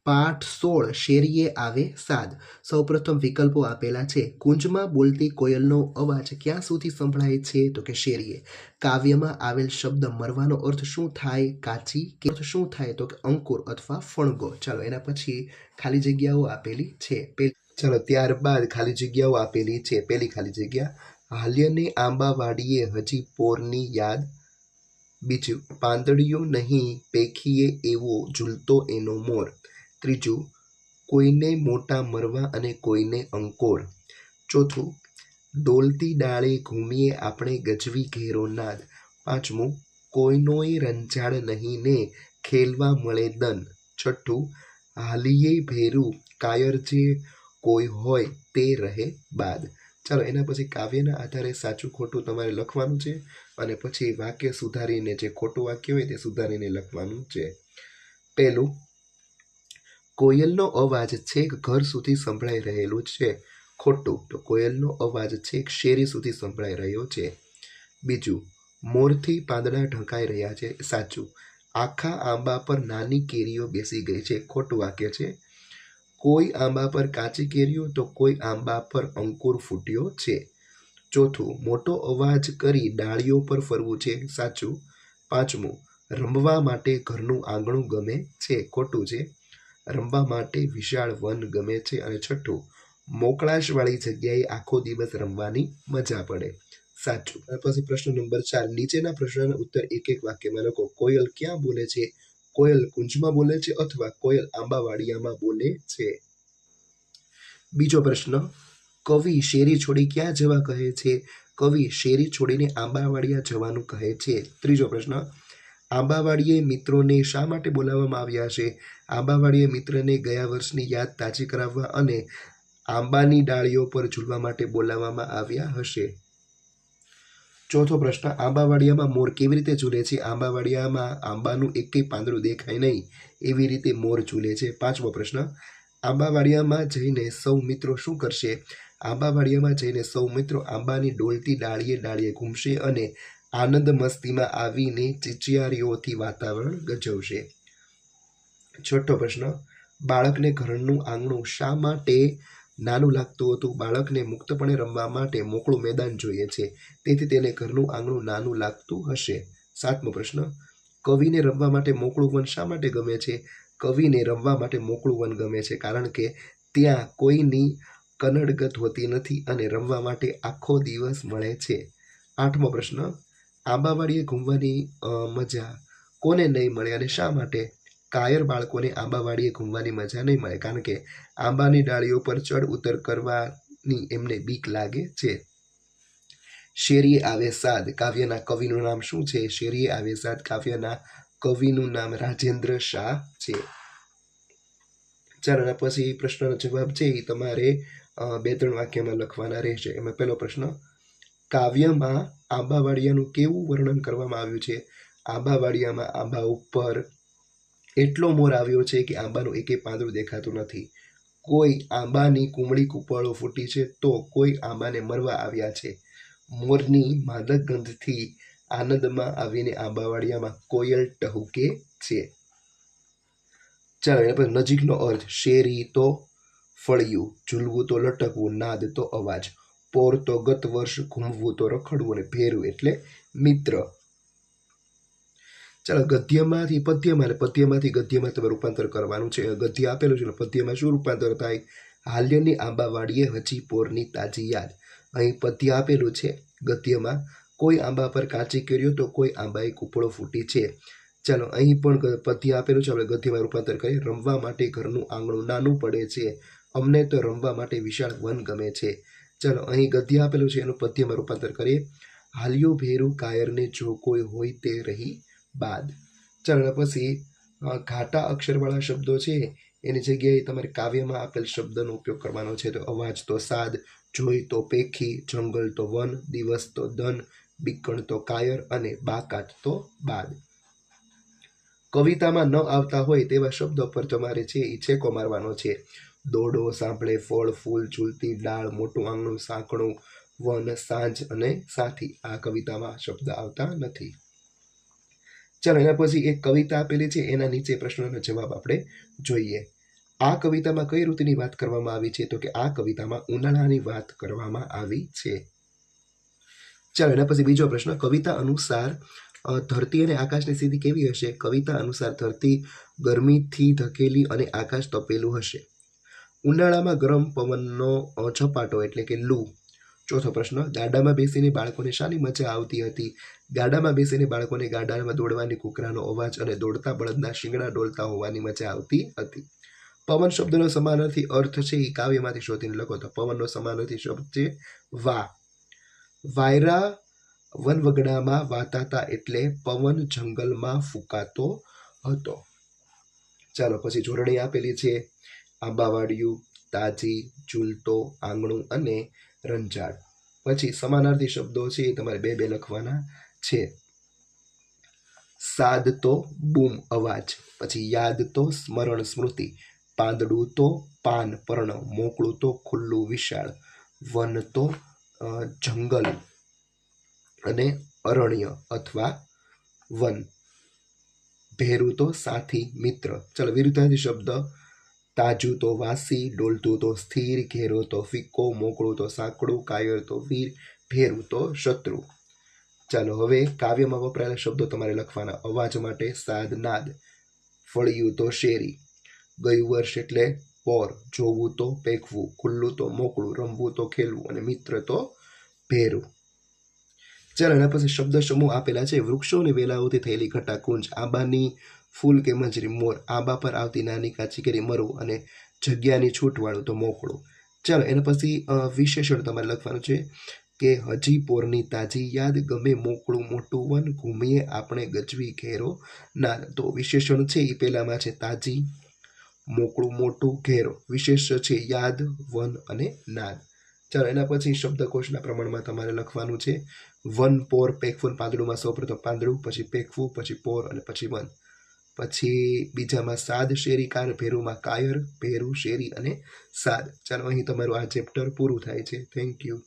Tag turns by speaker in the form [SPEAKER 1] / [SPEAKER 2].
[SPEAKER 1] પાઠ 16 શેરીએ આવે સાદ. સૌપ્રથમ વિકલ્પો આપેલા છે. કુંજમાં બોલતી કોયલનો અવાજ ક્યાં સુધી સંભળાય છે? તો કે શેરીએ. કાવ્યમાં આવેલ શબ્દ મરવાનો અર્થ શું થાય? કાચી કે અર્થ શું થાય? તો કે અંકુર અથવા ફણગો. ચાલો એના પછી ખાલી જગ્યાઓ આપેલી છે. ચાલો ત્યારબાદ ખાલી જગ્યાઓ આપેલી છે. પહેલી ખાલી જગ્યા, હાલ્યને આંબાવાડીએ હજી પોરની યાદ. બીજું, પાંદડીયો નહીં પેખીએ એવો ઝૂલતો એનો મોર. ત્રીજું, કોઈને મોટા મરવા અને કોઈને અંકોર. ચોથું, ડોલતી ડાળે ઘૂમીએ આપણે ગજવી ઘેરો નાદ. પાંચમું, કોઈનોય રંજાડ નહીં ને ખેલવા મળે દન. છઠ્ઠું, હાલીએ ભેરું કાયર જે કોઈ હોય તે રહે બાદ. ચાલો એના પછી કાવ્યના આધારે સાચું ખોટું તમારે લખવાનું છે અને પછી વાક્ય સુધારીને જે ખોટું વાક્ય હોય તે સુધારીને લખવાનું છે. પહેલું, કોયલનો અવાજ છેક ઘર સુધી સંભળાઈ રહેલું છે. ખોટું. તો કોયલનો અવાજ છેક શેરી સુધી સંભળાઈ રહ્યો છે. બીજું, મોરથી પાંદડા ઢંકાઈ રહ્યા છે. સાચું. આખા આંબા પર નાની કેરીઓ બેસી ગઈ છે. ખોટું વાક્ય છે. કોઈ આંબા પર કાચી કેરીઓ તો કોઈ આંબા પર અંકુર ફૂટ્યો છે. ચોથું, મોટો અવાજ કરી ડાળીઓ પર ફરવું છે. સાચું. પાંચમું, રમવા માટે ઘરનું આંગણું ગમે છે. ખોટું છે. રમવા માટે વિશાળ વન ગમે છે. અને છઠ્ઠું, મોકળાશવાળી જગ્યાએ આખો દિવસ રમવાની મજા પડે. સાચું. પછી પ્રશ્ન નંબર 4, નીચેના પ્રશ્નના ઉત્તર એક એક વાક્યમાં લખો. કોયલ ક્યાં બોલે છે? કોયલ કુંજમાં બોલે છે અથવા કોયલ આંબાવાડિયામાં બોલે છે. બીજો પ્રશ્ન, કવિ શેરી છોડી ક્યાં જવા કહે છે? કવિ શેરી છોડીને આંબાવાડિયા જવાનું કહે છે. ત્રીજો પ્રશ્ન, આંબાવાડીએ મિત્રોને શા માટે બોલાવવામાં આવ્યા છે? આંબાવાડીએ મિત્રને ગયા વર્ષની યાદ તાજી કરાવવા અને આંબાની ડાળીઓ પર ઝૂલવા માટે બોલાવવામાં આવ્યા હશે. ચોથો પ્રશ્ન, આંબાવાડિયામાં મોર કેવી રીતે ઝૂલે છે? આંબાવાડિયામાં આંબાનું એકેય પાંદડું દેખાય નહીં એવી રીતે મોર ઝૂલે છે. પાંચમો પ્રશ્ન, આંબાવાડિયામાં જઈને સૌ મિત્રો શું કરશે? આંબાવાડિયામાં જઈને સૌ મિત્રો આંબાની ડોલતી ડાળીએ ડાળીએ ઘૂમશે અને આનંદ મસ્તીમાં આવીને ચિચિયારીઓથી વાતાવરણ ગજવશે. છઠ્ઠો પ્રશ્ન, બાળકને ઘરનું આંગણું શા માટે નાનું લાગતું હતું? બાળકને મુક્તપણે રમવા માટે મોકળું મેદાન જોઈએ છે, તેથી તેને ઘરનું આંગણું નાનું લાગતું હશે. સાતમો પ્રશ્ન, કવિને રમવા માટે મોકળું વન શા માટે ગમે છે? કવિને રમવા માટે મોકળું વન ગમે છે કારણ કે ત્યાં કોઈની કનડગત હોતી નથી અને રમવા માટે આખો દિવસ મળે છે. આઠમો પ્રશ્ન, આંબાવાડીએ ઘૂમવાની મજા કોને નહીં મળે અને શા માટે? કાયર બાળકોને આંબાવાડીએ ઘૂમવાની મજા નહીં મળે કારણ કે આંબાની ડાળીઓ પર ચડ ઉતર કરવાની એમને બીક લાગે છે. શેરીએ આવે સાદ કાવ્યના કવિનું નામ શું છે? શેરીએ આવે સાદ કાવ્યના કવિનું નામ રાજેન્દ્ર શાહ છે. ચાલો પછી પ્રશ્નનો જવાબ છે એ તમારે 2-3 વાક્યમાં લખવાના રહેશે. એમાં પહેલો પ્રશ્ન, કાવ્યમાં આંબાવાડિયાનું કેવું વર્ણન કરવામાં આવ્યું છે? આંબાવાડિયામાં આંબા ઉપર એટલો મોર આવ્યો છે કે આંબાનું એકેય પાંદડું દેખાતું નથી. કોઈ આંબાની કુમળી કુપળો ફૂટી છે તો કોઈ આંબાને મરવા આવ્યા છે. મોરની માદક ગંધથી આનંદમાં આવીને આંબાવાડિયામાં કોયલ ટહુકે છે. ચાલો એના પછી નજીકનો અર્થ, શેરી તો ફળિયું, ઝૂલવું તો લટકવું, નાદ તો અવાજ, પોર તો ગત વર્ષ, ઘૂમવું તો રખડવું અને ભેરું એટલે મિત્ર. ચાલો ગદ્યમાંથી પદ્યમાં અને પદ્યમાંથી ગદ્યમાં તમે રૂપાંતર કરવાનું છે. ગદ્ય આપેલું છે પદ્યમાં શું રૂપાંતર થાય? હાલ્યની આંબાવાડીએ હજી પોરની તાજી યાદ. અહીં પદ્ય આપેલું છે ગદ્યમાં, કોઈ આંબા પર કાચી કેરીઓ તો કોઈ આંબાએ કૂપળો ફૂટી છે. ચાલો અહીં પણ પદ્ય આપેલું છે, આપણે ગદ્યમાં રૂપાંતર કરીએ. રમવા માટે ઘરનું આંગણું નાનું પડે છે, અમને તો રમવા માટે વિશાળ વન ગમે છે. ચાલો અહીં ગદ્ય આપેલું છે એનું પદ્યમાં રૂપાંતર કરીએ. હાલ્યું ભેરું કાયરને જો કોઈ હોય તે રહી બાદ. ચાલો પછી ઘાટા અક્ષરવાળા શબ્દો છે એની જગ્યાએ તમારે કાવ્યમાં આપેલ શબ્દનો ઉપયોગ કરવાનો છે. તો અવાજ તો સાદ, જોઈ તો પેખી, જંગલ તો વન, દિવસ તો દન, બીકણ તો કાયર અને બાકાત તો બાદ. કવિતામાં ન આવતા હોય તેવા શબ્દો પર તમારે છે એ છેકો મારવાનો છે. દોડો, સાંભળે, ફળ, ફૂલ, ઝૂલતી ડાળ, મોટું આંગણું, સાંકણું, વન, સાંજ અને સાથી. આ કવિતામાં શબ્દ આવતા નથી. ચાલો એના પછી એક કવિતા આપેલી છે, એના નીચે પ્રશ્નનો જવાબ આપણે જોઈએ. આ કવિતામાં કઈ ઋતુની વાત કરવામાં આવી છે? તો કે આ કવિતામાં ઉનાળાની વાત કરવામાં આવી છે. ચાલો એના પછી બીજો પ્રશ્ન, કવિતા અનુસાર ધરતી અને આકાશની સ્થિતિ કેવી હશે? કવિતા અનુસાર ધરતી ગરમીથી ધકેલી અને આકાશ તપેલું હશે. ઉનાળામાં ગરમ પવનનો ઝપાટો એટલે કે લૂ. ચોથો પ્રશ્ન, ગાડામાં બેસીને બાળકોને શાની મજા આવતી હતી? ગાડામાં બેસીને બાળકોને ગાડામાં દોડવાની કૂકરાનો અવાજ અને દોડતા બળદના શિંગડા ડોલતા હોવાની મજા આવતી હતી. પવન શબ્દનો સમાનાર્થી અર્થ છે એ કાવ્યમાંથી શોધીને લખો. તો પવનનો સમાનાર્થી શબ્દ છે વા. વાયરા વનવગડામાં વાતાતા એટલે પવન જંગલમાં ફૂંકાતો હતો. ચાલો પછી જોડણી આપેલી છે, આંબાવાડિયું, તાજી, ઝૂલતો, આંગણું અને રંજાડ. પછી સમાનાર્થી શબ્દો છે એ તમારે બે લખવાના છે. સાદ તો બૂમ અવાજ, પછી યાદ તો સ્મરણ સ્મૃતિ, પાંદડું તો પાન પર્ણ, મોકળું તો ખુલ્લું વિશાળ, વન તો જંગલ અને અરણ્ય અથવા વન, ભેરું તો સાથી મિત્ર. ચાલો વિરુદ્ધાર્થી શબ્દ, તાજું તો વાસી, ડોલતું તો સ્થિર, ઘેરો તો ફિક્કો, મોકળું તો સાંકડું, કાયર તો વીર, ભેરું તો શત્રુ. ચાલો હવે કાવ્યમાં વપરાયેલા શબ્દો તમારે લખવાના. અવાજ માટે સાદ નાદ, ફળિયું તો શેરી, ગયું વર્ષ એટલે પોર, જોવું તો પેકવું, ખુલ્લું તો મોકળું, રમવું તો ખેલવું અને મિત્ર તો ભેરું. ચાલો એના પછી શબ્દ સમૂહ આપેલા છે. વૃક્ષો અને વેલાઓથી થયેલી ઘટાકુંજ, આંબાની ફૂલ કે મંજરી મોર, આંબા પર આવતી નાની કાચી કેરી મરવું અને જગ્યાની છૂટવાળું તો મોકળું. ચાલો એના પછી વિશેષણ તમારે લખવાનું છે કે હજી પોરની તાજી યાદ, ગમે મોકળું મોટું વન, ઘૂમીએ આપણે ગજવી ઘેરો નાદ. તો વિશેષણ છે એ પહેલામાં છે તાજી, મોકળું મોટું, ઘેરો. વિશેષ છે યાદ, વન અને નાદ. ચાલો એના પછી શબ્દકોશના પ્રમાણમાં તમારે લખવાનું છે. વન, પોર, પેકવન. પાંદડુંમાં સૌપ્રથમ પાંદડું, પછી પેકવું, પછી પોર અને પછી વન. પછી બીજામાં સાદ, શેરી, કાર. ભેરુમાં કાયર, ભેરું, શેરી અને સાદ. ચાલો અહીં તમારું આ ચેપ્ટર પૂરું થાય છે. Thank you.